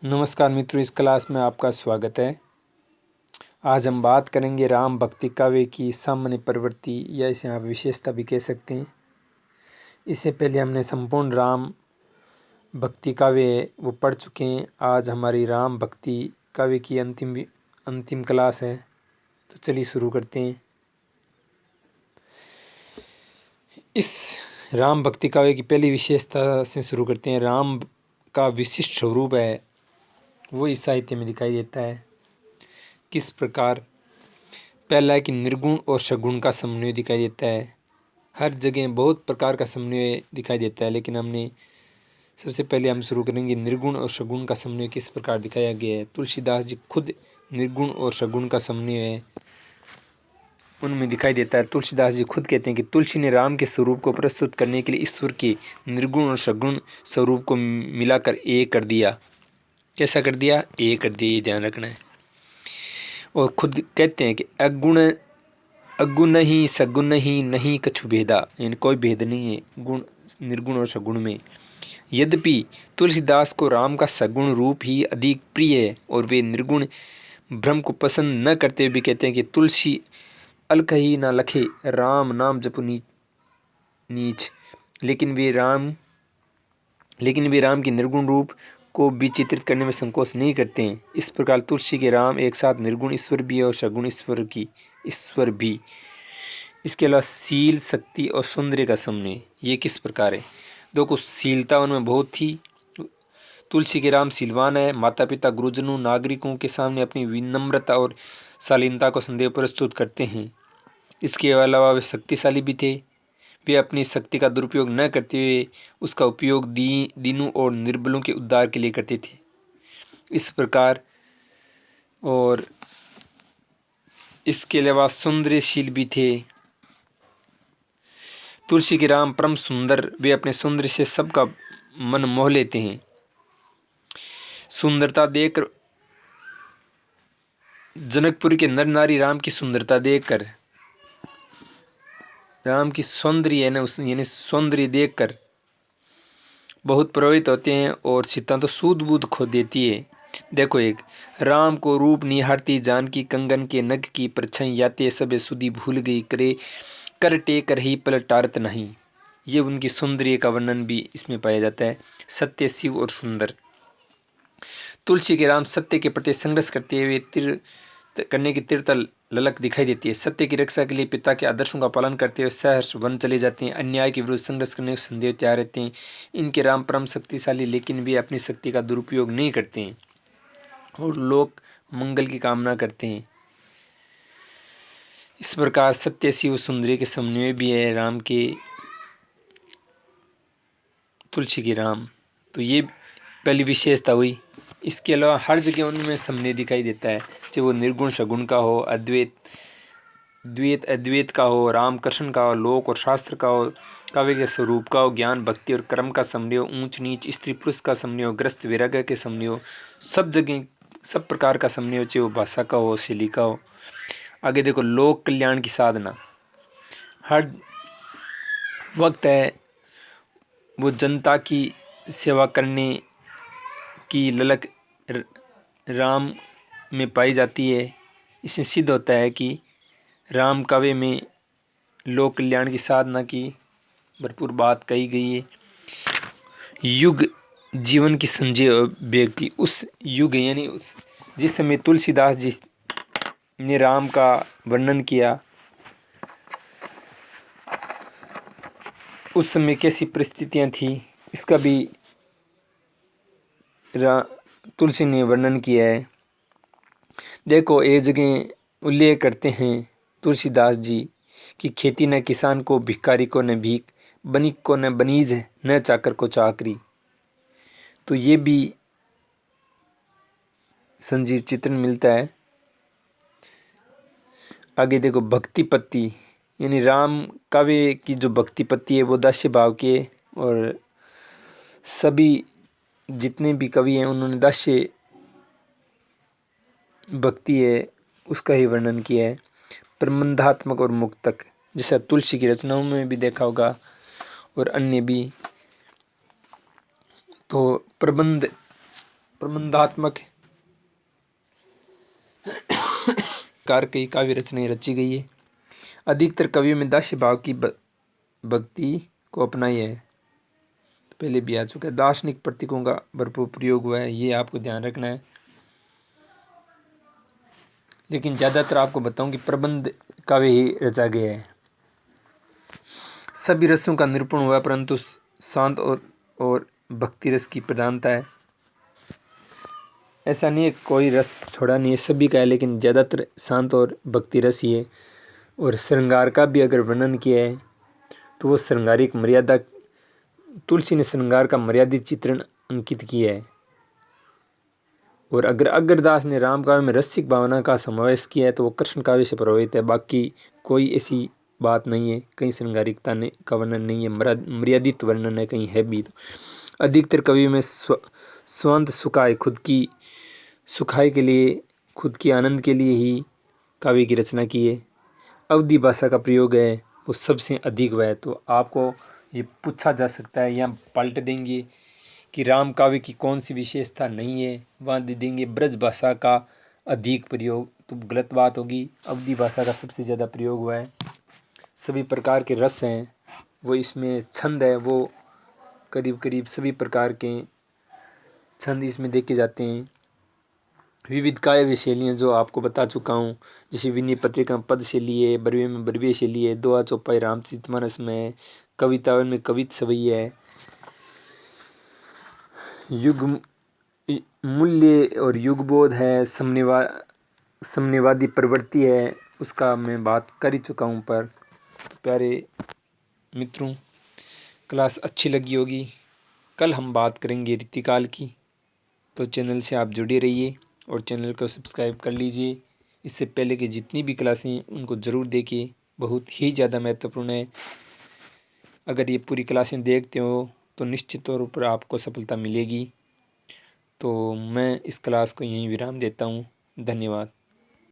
नमस्कार मित्रों, इस क्लास में आपका स्वागत है। आज हम बात करेंगे राम भक्ति काव्य की सामान्य प्रवृत्ति या इसे आप विशेषता भी कह सकते हैं। इससे पहले हमने संपूर्ण राम भक्ति काव्य वो पढ़ चुके हैं। आज हमारी राम भक्ति काव्य की अंतिम क्लास है, तो चलिए शुरू करते हैं। इस राम भक्ति काव्य की पहली विशेषता से शुरू करते हैं। राम का विशिष्ट स्वरूप है वो इस साहित्य में दिखाई देता है। किस प्रकार? पहला है कि निर्गुण और सगुण का समन्वय दिखाई देता है। हर जगह बहुत प्रकार का समन्वय दिखाई देता है, लेकिन हमने सबसे पहले हम शुरू करेंगे निर्गुण और सगुण का समन्वय किस प्रकार दिखाया गया है। तुलसीदास जी खुद निर्गुण और सगुण का समन्वय है उनमें दिखाई देता है। तुलसीदास जी खुद कहते हैं कि तुलसी ने राम के स्वरूप को प्रस्तुत करने के लिए ईश्वर के निर्गुण और सगुण स्वरूप को मिलाकर एक कर दिया। कैसा कर दिया? एक कर दिया, ये ध्यान रखना है। और खुद कहते हैं कि अगुण ही सगुण ही नहीं कछु भेदा, यानी कोई भेद नहीं है गुण निर्गुण और सगुण में। यद्यपि तुलसीदास को राम का सगुण रूप ही अधिक प्रिय है और वे निर्गुण भ्रम को पसंद न करते हुए भी कहते हैं कि तुलसी अलख ही न लखे राम नाम जपु नीच, लेकिन वे राम के निर्गुण रूप को विचित्रित करने में संकोच नहीं करते हैं। इस प्रकार तुलसी के राम एक साथ निर्गुण ईश्वर भी है और सगुण ईश्वर भी। इसके अलावा शील, शक्ति और सौंदर्य का समन्वय ये किस प्रकार है? देखो, शीलता उनमें बहुत थी। तुलसी के राम शीलवान है। माता पिता, गुरुजनों, नागरिकों के सामने अपनी विनम्रता और शालीनता को संदेह प्रस्तुत करते हैं। इसके अलावा वे शक्तिशाली भी थे। वे अपनी शक्ति का दुरुपयोग न करते हुए उसका उपयोग दीनों और निर्बलों के उद्धार के लिए करते थे। इस प्रकार और इसके अलावा सौंदर्यशील भी थे। तुलसी के राम परम सुंदर, वे अपने सौंदर्य से सबका मन मोह लेते हैं। सुंदरता देखकर जनकपुर के नर नारी राम की सुंदरता देखकर, राम की सौंदर्य है ना, यानी सौंदर्य देखकर बहुत प्रभावित होते हैं और सीता तो सूद बूद खो देती है। देखो, एक राम को रूप निहारती जानकी कंगन के नग की परछाई याते सब सुधी भूल गई करे कर टेकर ही पलटारत नहीं। ये उनकी सौंदर्य का वर्णन भी इसमें पाया जाता है। सत्य, शिव और सुंदर। तुलसी के राम सत्य के प्रति संघर्ष करते हुए करने की तीव्रता ललक दिखाई देती है। सत्य की रक्षा के लिए पिता के आदर्शों का पालन करते हुए सहर्ष वन चले जाते हैं। अन्याय के विरुद्ध संघर्ष करने को संदेह तैयार रहते हैं। इनके राम परम शक्तिशाली, लेकिन वे अपनी शक्ति का दुरुपयोग नहीं करते हैं और लोक मंगल की कामना करते हैं। इस प्रकार सत्य, शिव, सुंदरी के समन्वय भी है राम के, तुलसी के राम। तो ये पहली विशेषता हुई। इसके अलावा हर जगह उनमें समन्वय दिखाई देता है, चाहे वो निर्गुण सगुण का हो, द्वैत अद्वैत का हो, राम कृष्ण का हो, लोक और शास्त्र का हो, काव्य के स्वरूप का हो, ज्ञान भक्ति और कर्म का समन्वय हो, ऊंच नीच स्त्री पुरुष का समन्वय हो, ग्रस्त वैराग्य के समन्वय हो, सब जगह सब प्रकार का समन्वय हो, चाहे वो भाषा का हो, शैली का हो। आगे देखो, लोक कल्याण की साधना हर वक्त है वो जनता की सेवा करने की ललक राम में पाई जाती है। इससे सिद्ध होता है कि राम काव्य में लोक कल्याण की साधना की भरपूर बात कही गई है। युग जीवन की संजय व्यक्ति, उस युग यानी उस जिस समय तुलसीदास जी ने राम का वर्णन किया, उस समय कैसी परिस्थितियां थी, इसका भी तुलसी ने वर्णन किया है। देखो, एक जगह उल्लेख करते हैं तुलसीदास जी कि खेती न किसान को भिखारी को न भीख, बनिक को न बनीज, न चाकर को चाकरी। तो ये भी संजीव चित्रण मिलता है। आगे देखो, भक्ति पत्ति यानी राम काव्य की जो भक्ति पत्ति है वो दास्य भाव के, और सभी जितने भी कवि हैं उन्होंने दास्य भक्ति है उसका ही वर्णन किया है। प्रबंधात्मक और मुक्तक, जैसा तुलसी की रचनाओं में भी देखा होगा और अन्य भी। तो प्रबंध प्रबंधात्मक कार की काव्य रचनाएं रची गई है। अधिकतर कवियों में दास्य भाव की भक्ति को अपनाई है, पहले भी आ चुका है। दार्शनिक प्रतीकों का भरपूर प्रयोग हुआ है, ये आपको ध्यान रखना है। लेकिन ज़्यादातर आपको बताऊं कि प्रबंध काव्य ही रचा गया है। सभी रसों का निरूपण हुआ, परंतु शांत और भक्ति रस की प्रधानता है। ऐसा नहीं है कोई रस छोड़ा नहीं है, सभी का है, लेकिन ज़्यादातर शांत और भक्ति रस ही है। और श्रृंगार का भी अगर वर्णन किया है तो वो श्रृंगारिक मर्यादा, तुलसी ने श्रृंगार का मर्यादित चित्रण अंकित किया है। और अगर अग्रदास ने राम काव्य में रसिक भावना का समावेश किया है तो वो कृष्ण काव्य से प्रभावित है। बाकी कोई ऐसी बात नहीं है, कहीं श्रृंगारिकता का वर्णन नहीं है, मर्यादित वर्णन है, कहीं है भी। तो अधिकतर कवियों में स्वांत सुखाए, खुद की सुखाई के लिए, खुद के आनंद के लिए ही काव्य की रचना की है। अवधि भाषा का प्रयोग है वो सबसे अधिक हुआ है। तो आपको ये पूछा जा सकता है, यहाँ पलट देंगे कि राम काव्य की कौन सी विशेषता नहीं है, वहाँ दे देंगे ब्रज भाषा का अधिक प्रयोग, तो गलत बात होगी। अवधि भाषा का सबसे ज़्यादा प्रयोग हुआ है। सभी प्रकार के रस हैं वो इसमें, छंद है वो करीब करीब सभी प्रकार के छंद इसमें देखे जाते हैं। विविध काव्य शैलियाँ जो आपको बता चुका हूँ, जैसे विनय पत्रिका में पद शैली है, बरवे में बरवीय शैली है, दोहा चौपाई रामचरितमानस में है, कवितावन में कवित सवई है, युग मूल्य और युगबोध है, समन्वयवादी प्रवृत्ति है, उसका मैं बात कर ही चुका हूँ। पर प्यारे मित्रों, क्लास अच्छी लगी होगी। कल हम बात करेंगे रीतिकाल की, तो चैनल से आप जुड़े रहिए और चैनल को सब्सक्राइब कर लीजिए। इससे पहले की जितनी भी क्लासें उनको ज़रूर देखिए, बहुत ही ज़्यादा महत्वपूर्ण है। अगर ये पूरी क्लासें देखते हो तो निश्चित तौर पर आपको सफलता मिलेगी। तो मैं इस क्लास को यहीं विराम देता हूँ। धन्यवाद।